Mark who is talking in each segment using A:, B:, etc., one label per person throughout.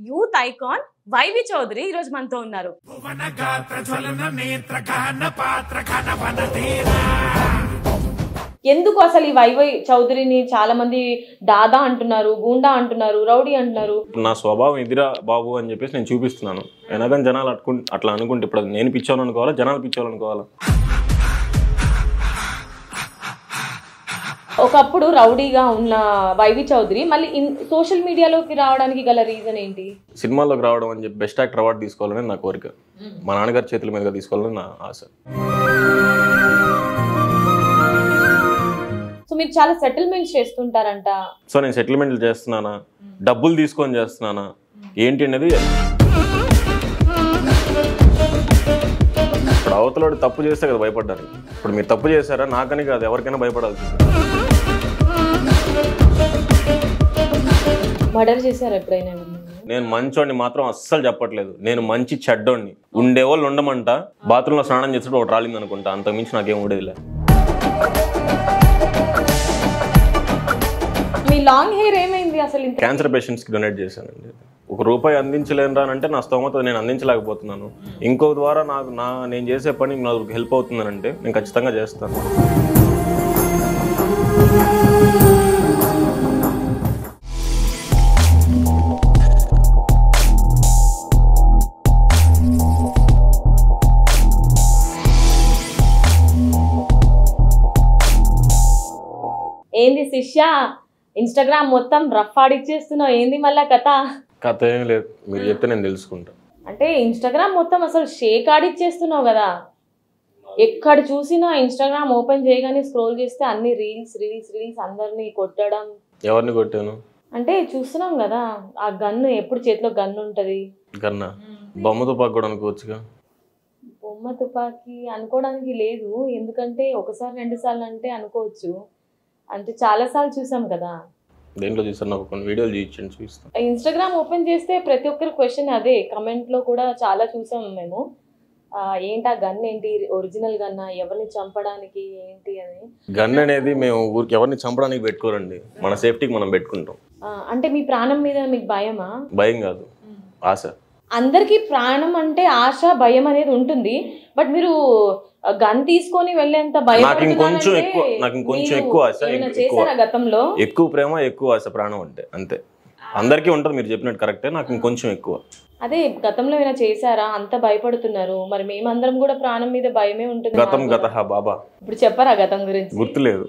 A: Youth icon YV Chowdary ఈ రోజు మనతో ఉన్నారు. ఎందుకు అసలు ఈ వైవి చౌదరిని చాలా మంది దాదా అంటున్నారు, గూండా అంటున్నారు, రౌడీ అంటున్నారు?
B: నా స్వభావం ఎదిరా బాబు అని చెప్పేసి నేను చూపిస్తున్నాను. అయినా కానీ జనాలు అట్లా అనుకుంటే ఇప్పుడు నేను పిచ్చోను అనుకోవాలా, జనాలు పిచ్చోళ్ళు అనుకోవాలా?
A: ఒకప్పుడు రౌడీగా ఉన్న వైవి చౌదరి మళ్ళీ సోషల్ మీడియాలోకి రావడానికి గల రీజన్ ఏంటి?
B: సినిమాల్లోకి రావడం అని చెప్పి బెస్ట్ యాక్టర్ అవార్డు తీసుకోవాలని నా కోరిక. మా నాన్నగారి చేతుల మీదుగా తీసుకోవాలని నా ఆశ.
A: సో మీరు చాలా సెటిల్మెంట్స్ చేస్తుంటారంట.
B: సో నేను సెటిల్మెంట్లు చేస్తున్నానా, డబ్బులు తీసుకొని చేస్తున్నానా ఏంటి అనేది. ఇప్పుడు అవతలోడు తప్పు చేస్తే కదా భయపడ్డానికి. ఇప్పుడు మీరు తప్పు చేశారా నాకని కాదు, ఎవరికైనా భయపడాల్సింది.
A: మర్డర్ చేశారు ఎప్పుడైనా?
B: నేను మంచోడిని మాత్రం అస్సలు చెప్పట్లేదు. నేను మంచి చెడ్డోడిని. ఉండేవాళ్ళు ఉండమంట, బాత్రూంలో స్నానం చేసేటప్పుడు ఒకటి రాలింది అనుకుంటా, అంతకుమించి నాకేం ఉండేదిలే.
A: మీ లాంగ్ హెయిర్ ఏమైంది అసలు?
B: క్యాన్సర్ పేషెంట్స్కి డొనేట్ చేశానండి. ₹1 అందించలేను రానంటే నా స్తోమత నేను అందించలేకపోతున్నాను. ఇంకో ద్వారా నేను చేసే పని నాకు హెల్ప్ అవుతుందనంటే నేను ఖచ్చితంగా చేస్తాను.
A: ఏంది శిష్య, ఇన్స్టాగ్రామ్ మొత్తం రఫ్ ఆడిచ్చేస్తున్నావు, ఏంది మళ్ళా కథ?
B: కథ ఏం లేదు, మీరు చెప్తే నేను తెలుసుకుంటా.
A: అంటే ఇన్స్టాగ్రామ్ మొత్తం అసలు షేక్ ఆడిచ్చేస్తున్నావు కదా. ఎక్కడ చూసినా ఇన్స్టాగ్రామ్ ఓపెన్ చేయగానే స్క్రోల్ చేస్తే అన్ని రీల్స్ రీల్స్ రీల్స్, అందరినీ కొట్టడం.
B: ఎవరిని కొట్టాను
A: అంటే చూస్తున్నాం కదా, ఆ గన్ను ఎప్పుడు చేతిలో గన్ను ఉంటది.
B: కన్నా బొమ్మ తుపాకి కూడా అనుకోవచ్చుగా.
A: బొమ్మ తుపాకి అనుకోవడానికి లేదు, ఎందుకంటే ఒకసారి 2 సార్లు అంటే అనుకోవచ్చు. అంటే చాలా సార్లు చూసాం కదా.
B: దేంట్లో చూసాను? నాకు కొన్ని వీడియోలు చూపించండి, చూస్తాను.
A: ఇన్స్టాగ్రామ్ ఓపెన్ చేస్తే ప్రతి ఒక్కరి క్వశ్చన్ అదే. కమెంట్లో కూడా చాలా చూసాం మేము. ఏంటి ఆ గన్, ఏంటి ఒరిజినల్ గన్నా, ఎవరిని చంపడానికి ఏంటి అని.
B: గన్ అనేది మేము ఊరికి ఎవరిని చంపడానికి పెట్టుకోరండి, మన సేఫ్టీకి మనం పెట్టుకుంటాం.
A: అంటే మీ ప్రాణం మీద మీకు భయమా?
B: భయం కాదు, ఆశ. అందరికీ
A: ప్రాణం అంటే ఆశ, భయం అనేది ఉంటుంది. బట్ మీరు గన్ తీసుకొని వెళ్ళేంత భయం.
B: నాకు ఇంకొంచెం ఎక్కువ ఆశ,
A: గతంలో
B: ఎక్కువ ప్రేమ, ఎక్కువ ఆశ ప్రాణం అంటే. అంతే, అందరికీ ఉంటుంది, మీరు చెప్పినట్టు కరెక్టే. నాకు ఇంకొంచెం ఎక్కువ.
A: అదే గతంలో ఏమైనా చేశారా? అంత భయపడుతున్నారు, మరి మేమందరం కూడా ప్రాణం మీద భయమే ఉంటుంది.
B: గతం గత బాబా.
A: ఇప్పుడు చెప్పారా గతం గురించి?
B: గుర్తులేదు,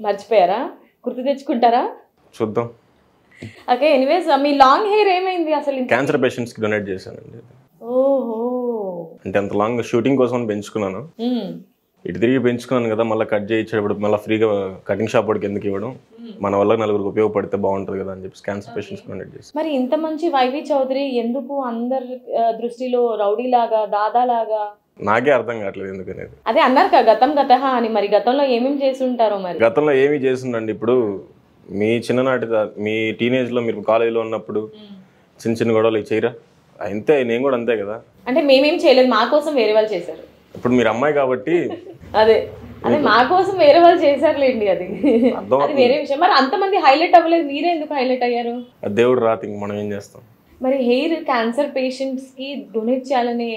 A: మర్చిపోయారా? గుర్తు తెచ్చుకుంటారా?
B: చూద్దాం.
A: ఓకే, ఎనీవేస్ మీ లాంగ్ హెయిర్ ఏమైంది అసలు?
B: క్యాన్సర్ పేషెంట్స్ కి డొనేట్ చేశానండి.
A: ఓహో,
B: అంటే అంత లాంగ్ షూటింగ్ కోసం పెంచుకున్నాను. ఇటు తిరిగి పెంచుకున్నాను కదా, మళ్ళీ కట్ చేయించేటప్పుడు మళ్ళీ ఫ్రీగా కటింగ్ షాప్ వాడికి ఎందుకు ఇవ్వడం, మన వల్ల నలుగురికి ఉపయోగపడితే బాగుంటుంది కదా అని చెప్పి క్యాన్సర్ పేషెంట్స్ డొనేట్ చేశాను.
A: మరి ఇంత మంచి వైవి చౌదరి ఎందుకు అందరి దృష్టిలో రౌడీ లాగా, దాదా లాగా?
B: నాకే అర్థం కావట్లేదు ఎందుకనేది.
A: అదే అన్నారు కదా గతం గతహ అని, మరి గతంలో ఏమేమి చేసి ఉంటారో? మరి
B: గతంలో ఏమి చేసిండండి. ఇప్పుడు మీ చిన్ననాటి, మీ టీనేజ్లో మీరు కాలేజీలో ఉన్నప్పుడు చిన్న చిన్న గొడవలు చేయరా? అంతే, నేను కూడా అంతే కదా.
A: అంటే మేమేం చేయలేదు, మా కోసం వేరే వాళ్ళు చేశారు.
B: ఇప్పుడు మీరు అమ్మాయి కాబట్టి
A: అదే మా కోసం వేరే వాళ్ళు చేశారులేండి, అది వేరే విషయం. మరి అంతమంది హైలైట్ అవ్వలేదు, మీరే ఎందుకు హైలైట్ అయ్యారు?
B: దేవుడు రాతి, మనం ఏం చేస్తాం.
A: మరి హెయిర్ క్యాన్సర్ పేషెంట్స్ కి డొనేట్ చేయాలనే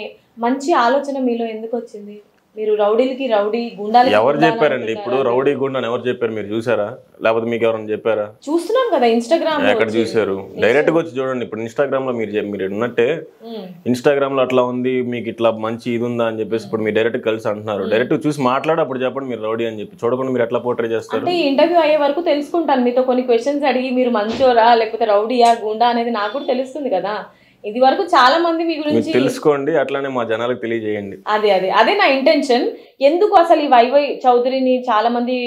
A: మంచి ఆలోచన మీలో ఎందుకు వచ్చింది? మీరు రౌడీలకి రౌడీ, గుండాలకి
B: ఎవరు చెప్పారండి? ఇప్పుడు రౌడీ గుండాని ఎవరు చెప్పారు? మీరు చూసారా? లేకపోతే మీకు ఎవరైనా చెప్పారా?
A: చూస్తున్నాం కదా ఇన్స్టాగ్రామ్.
B: ఎక్కడ చూసారు? డైరెక్ట్ గా వచ్చి చూడండి. ఇప్పుడు ఇన్స్టాగ్రామ్ లో మీరు ఉన్నట్టే ఇన్స్టాగ్రామ్ లో అట్లా ఉంది, మీకు ఇట్లా మంచి ఇది ఉందా అని చెప్పేసి ఇప్పుడు మీరు డైరెక్ట్ కలిసి అంటున్నారు. డైరెక్ట్ చూసి మాట్లాడి అప్పుడు చెప్పండి మీరు రౌడీ అని చెప్పి. చూడకుండా మీరు ఎట్లా పోర్ట్రే చేస్తారు?
A: అంటే ఇంటర్వ్యూ అయ్యే వరకు తెలుసుకుంటాను, మీతో కొన్ని క్వశ్చన్స్ అడిగి మీరు మంచోరా లేకపోతే రౌడీయా, గుండా అనేది నాకు కూడా తెలుస్తుంది కదా. ఇది వరకు చాలా మంది మీ గురించి
B: తెలుసుకోండి, అట్లానే మా జనాలకు తెలియజేయండి.
A: అదే నా ఇంటెన్షన్. ఎందుకు అసలు ఈ వైవి చౌదరిని చాలా మంది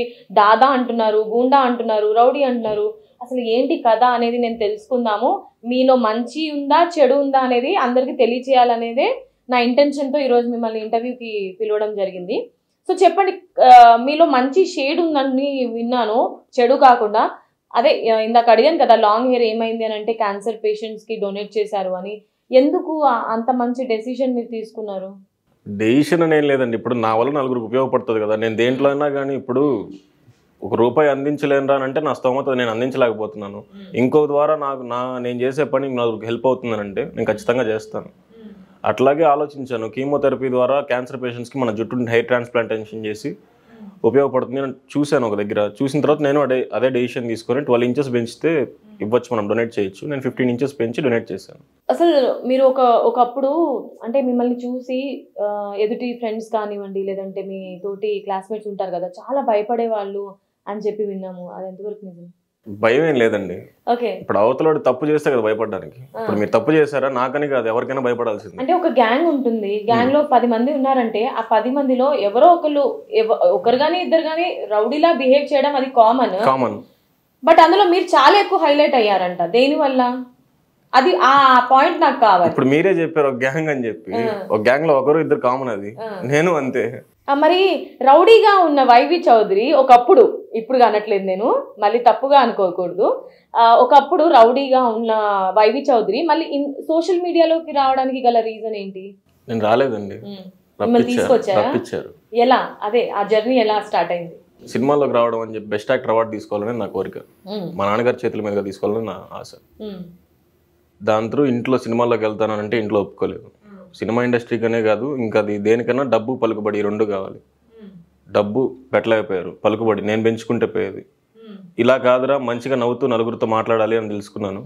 A: దాదా అంటున్నారు, గూండా అంటున్నారు, రౌడీ అంటున్నారు, అసలు ఏంటి కదా అనేది నేను తెలుసుకుందాము. మీలో మంచి ఉందా, చెడు ఉందా అనేది అందరికి తెలియచేయాలనేదే నా ఇంటెన్షన్తో ఈరోజు మిమ్మల్ని ఇంటర్వ్యూకి పిలవడం జరిగింది. సో చెప్పండి, మీలో మంచి షేడ్ ఉందని విన్నాను, చెడు కాకుండా. అదే ఇందాక అడిగాను కదా, లాంగ్ హెయిర్ ఏమైంది అని అంటే క్యాన్సర్ పేషెంట్స్ కి డొనేట్ చేశారు అని. ఎందుకు అంత మంచి డెసిషన్ మీరు తీసుకున్నారు?
B: డెసిషన్ అనేం లేదండి. ఇప్పుడు నా వల్ల నలుగురికి ఉపయోగపడుతుంది కదా. నేను దేంట్లో అయినా కానీ ఇప్పుడు ఒక రూపాయి అందించలేను అంటే నా స్తోమత నేను అందించలేకపోతున్నాను, ఇంకో ద్వారా నేను చేసే పని నాకు హెల్ప్ అవుతుందనంటే నేను ఖచ్చితంగా చేస్తాను. అట్లాగే ఆలోచించాను. కీమోథెరపీ ద్వారా క్యాన్సర్ పేషెంట్స్కి మన జుట్టుని హెయిర్ ట్రాన్స్ప్లాంటేషన్ చేసి ఉపయోగపడుతుంది అని చూశాను ఒక దగ్గర. చూసిన తర్వాత నేను అదే డెసిషన్ తీసుకొని 12 ఇంచెస్ పెంచితే ఇవ్వచ్చు, మనం డొనేట్ చేయొచ్చు. నేను 15 ఇంచెస్ పెంచి డొనేట్ చేశాను.
A: అసలు మీరు ఒకప్పుడు అంటే మిమ్మల్ని చూసి ఎదుటి ఫ్రెండ్స్ కానివ్వండి, లేదంటే మీ తోటి క్లాస్మేట్స్ ఉంటారు కదా, చాలా భయపడే వాళ్ళు అని చెప్పి విన్నాము. అది ఎంతవరకు నిజం?
B: భయం ఏం లేదండి.
A: ఓకే.
B: ఇప్పుడు అవతలోడు తప్పు చేస్తే కదా భయపడడానికి. ఇప్పుడు మీరు తప్పు చేశారా నాకని కాదు, ఎవరికైనా భయపడాల్సింది.
A: అంటే ఒక గ్యాంగ్ ఉంటుంది, గ్యాంగ్ లో 10 మంది ఉన్నారంటే ఆ 10 మందిలో ఎవరో ఒకరు గానీ ఇద్దరు గానీ రౌడీలా బిహేవ్ చేయడం అది కామన్. బట్ అందులో మీరు చాలా ఎక్కువ హైలైట్ అయ్యారంట. దేని వల్ల? అది ఆ పాయింట్ నాకు కావాలి.
B: ఇప్పుడు మీరే చెప్పారు ఒక గ్యాంగ్ అని చెప్పి, ఒక గ్యాంగ్ లో ఒకరు ఇద్దరు కామన్, అది నేను అంతే.
A: మరి రౌడీగా ఉన్న వైవి చౌదరి ఒకప్పుడు, ఇప్పుడు అనట్లేదు నేను, మళ్ళీ తప్పుగా అనుకోకూడదు, ఒకప్పుడు రౌడీగా ఉన్న వైవి చౌదరి మళ్ళీ సోషల్ మీడియాలోకి రావడానికి గల రీజన్ ఏంటి?
B: నేను రాలేదండి,
A: మిమ్మల్ని తీసుకొచ్చారా? ఎలా? అదే ఆ జర్నీ ఎలా స్టార్ట్ అయింది?
B: సినిమాలోకి రావడం అని చెప్పి బెస్ట్ యాక్టర్ అవార్డు తీసుకోవాలని నా కోరిక, మా నాన్నగారి చేతుల మీదుగా తీసుకోవాలని నా ఆశ. దాంతో ఇంట్లో సినిమాల్లోకి వెళ్తానంటే ఇంట్లో ఒప్పుకోలేదు. సినిమా ఇండస్ట్రీకనే కాదు, ఇంకా అది దేనికన్నా డబ్బు పలుకుబడి రెండు కావాలి. డబ్బు పెట్టలేకపోయారు, పలుకుబడి నేను పెంచుకుంటే పోయేది. ఇలా కాదురా, మంచిగా నవ్వుతూ నలుగురితో మాట్లాడాలి అని తెలుసుకున్నాను.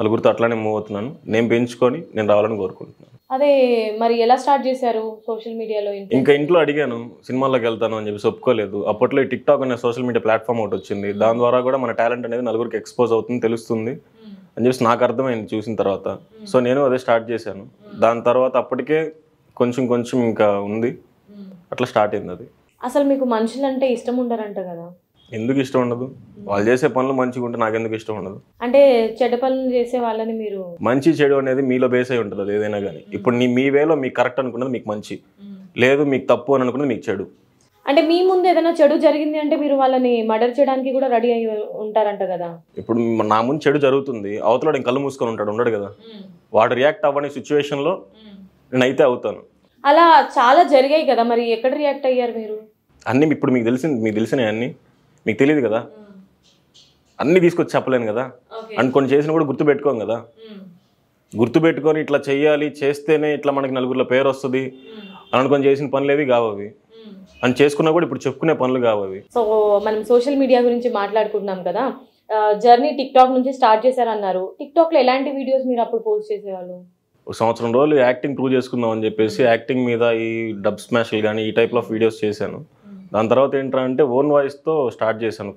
B: నలుగురితో అట్లానే మూవ్ అవుతున్నాను. నేను పెంచుకొని నేను రావాలని కోరుకుంటున్నాను.
A: అదే మరి ఎలా స్టార్ట్ చేశారు సోషల్ మీడియాలో?
B: ఇంకా ఇంట్లో అడిగాను సినిమాల్లోకి వెళ్తాను అని చెప్పి, ఒప్పుకోలేదు. అప్పట్లో ఈ టిక్ టాక్ అనే సోషల్ మీడియా ప్లాట్ఫామ్ ఒకటి వచ్చింది. దాని ద్వారా కూడా మన టాలెంట్ అనేది నలుగురికి ఎక్స్పోజ్ అవుతుంది, తెలుస్తుంది అని చెప్పి నాకు అర్థమైంది చూసిన తర్వాత. సో నేను అదే స్టార్ట్ చేశాను. దాని తర్వాత అప్పటికే కొంచెం ఇంకా ఉంది, అట్లా స్టార్ట్ అయింది అది.
A: అసలు మీకు మనుషులంటే ఇష్టం ఉండరంట కదా?
B: ఎందుకు ఇష్టం ఉండదు? వాళ్ళు చేసే పనులు మంచిగా ఉంటే నాకెందుకు ఇష్టం ఉండదు?
A: అంటే చెడ్డ పనులు చేసే వాళ్ళని మీరు,
B: మంచి చెడు అనేది మీలో బేస్ అయి ఉంటుంది. అది ఏదైనా కానీ ఇప్పుడు మీ వేలో మీకు కరెక్ట్ అనుకున్నది మీకు మంచి, లేదు మీకు తప్పు అని అనుకున్నది మీకు చెడు.
A: అంటే మీ ముందు ఏదైనా చెడు జరిగింది అంటే మీరు వాళ్ళని మర్డర్ చేయడానికి కూడా రెడీ అయి ఉంటారంట కదా?
B: ఇప్పుడు నా ముందు చెడు జరుగుతుంది, అవతల కళ్ళు మూసుకొని ఉండడు కదా, వాడు రియాక్ట్ అవ్వని సిచ్యువేషన్ లో నేనైతే అవుతాను.
A: అలా చాలా జరిగాయి కదా, మరి ఎక్కడ రియాక్ట్ అయ్యారు మీరు?
B: అన్ని ఇప్పుడు మీకు తెలిసినాయి, అన్ని మీకు తెలియదు కదా, అన్ని తీసుకొచ్చి చెప్పలేను కదా. అండ్ కొన్ని చేసిన కూడా గుర్తు పెట్టుకోం కదా. గుర్తు పెట్టుకొని ఇట్లా చెయ్యాలి, చేస్తేనే ఇట్లా మనకి నలుగురిలో పేరు వస్తుంది అని అనుకొని చేసిన పనులు ఏవి కావు అవి. అని చేసుకున్నా కూడా ఇప్పుడు చెప్పుకునే పనులు కావు అవి.
A: సో మనం సోషల్ మీడియా గురించి మాట్లాడుకుంటున్నాం కదా, జర్నీ టిక్ టాక్ నుంచి స్టార్ట్ చేశారన్నారు. టిక్ టాక్ లో ఎలాంటి వీడియోస్ మీరు అప్పుడు పోస్ట్ చేసేవాళ్ళు?
B: ఒక సంవత్సరం రోజులు యాక్టింగ్ ప్రూవ్ చేసుకుందాం అని చెప్పేసి యాక్టింగ్ మీద ఈ డబ్ స్మాష్లు కానీ ఈ టైప్ ఆఫ్ వీడియోస్ చేశాను. దాని తర్వాత ఏంటంటే ఓన్ వాయిస్తో స్టార్ట్ చేశాను.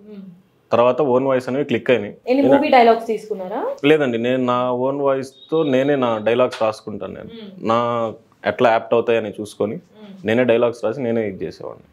B: తర్వాత ఓన్ వాయిస్ అనేవి క్లిక్ అయినాయి.
A: మూవీ డైలాగ్స్ తీసుకున్నారా?
B: లేదండి, నేను నా ఓన్ వాయిస్తో నేనే నా డైలాగ్స్ రాసుకుంటాను. నేను ఎట్లా యాప్ట్ అవుతాయని చూసుకొని నేనే డైలాగ్స్ రాసి నేనే ఇది చేసేవాడిని.